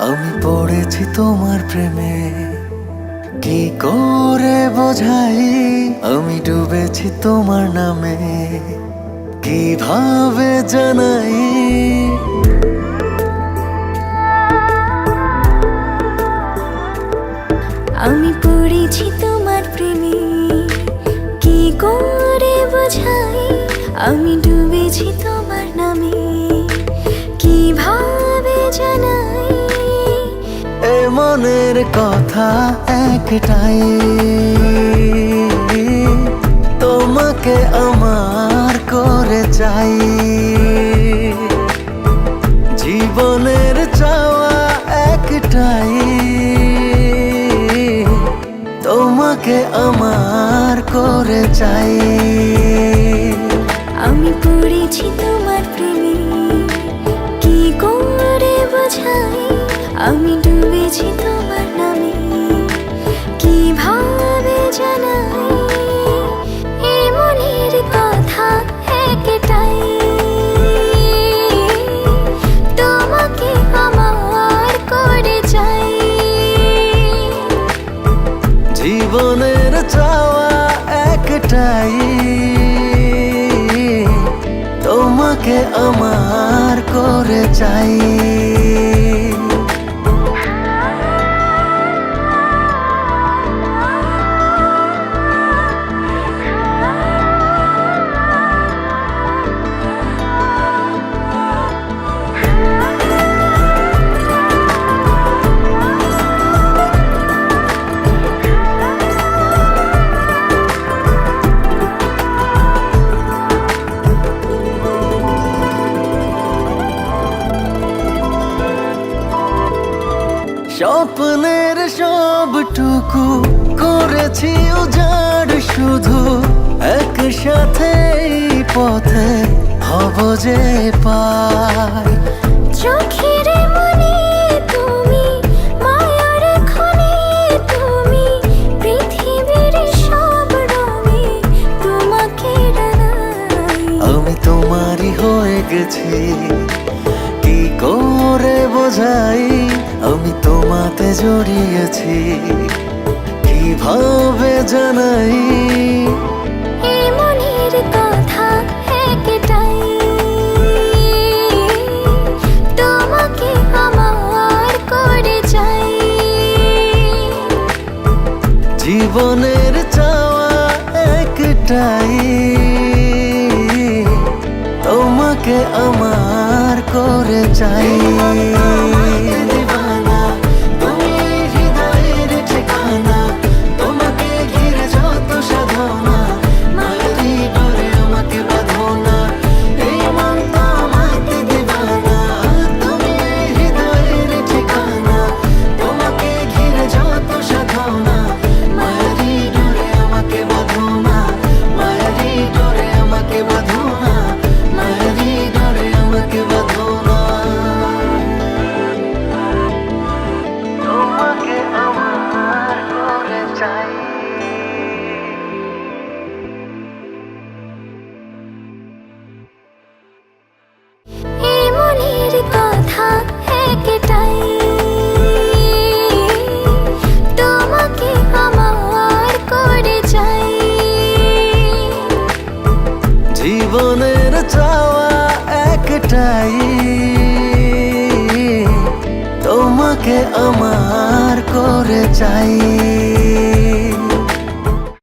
আমি পড়েছি তোমার প্রেমে, কি করে বোঝাই? আমি ডুবেছি তোমার নামে, কিভাবে জানাই? আমি পড়েছি তোমার প্রেমে, কি করে বোঝাই? আমি ডুবেছি তোমার নামে, কিভাবে জানাই? এ মনের কথা একটাই, তোমাকে আমার করে চাই। জীবনের চাওয়া একটাই, তোমাকে আমার করে চাই। আমি পড়েছি তোমার প্রেমে, কি করে বোঝাই? আমি ডুবেছি তোমার নামে, কিভাবে জানাই? এ মনের কথা একটাই, তোমাকে আমার করে চাই। জীবনের চাওয়া একটাই, তোমাকে আমার করে চাই। স্বপ্নের সবটুকু করেছি উজাড়, শুধু একসাথে পথে হব যে পার। চোখের মনে তুমি, মায়ার খনি তুমি, পৃথিবীর সব রঙে তোমাকে রাঙাই। আমি তোমারই হয়ে গেছি, কি করে বোঝাই? আমি তোমাতে জড়িয়েছি, কিভাবে জানাই? এ মনের কথা একটাই, তোমাকে আমার করে চাই। জীবনের চাওয়া একটাই, তোমাকে আমার করে চাই। জীবনের চাওয়া একটাই, তোমাকে আমার করে চাই।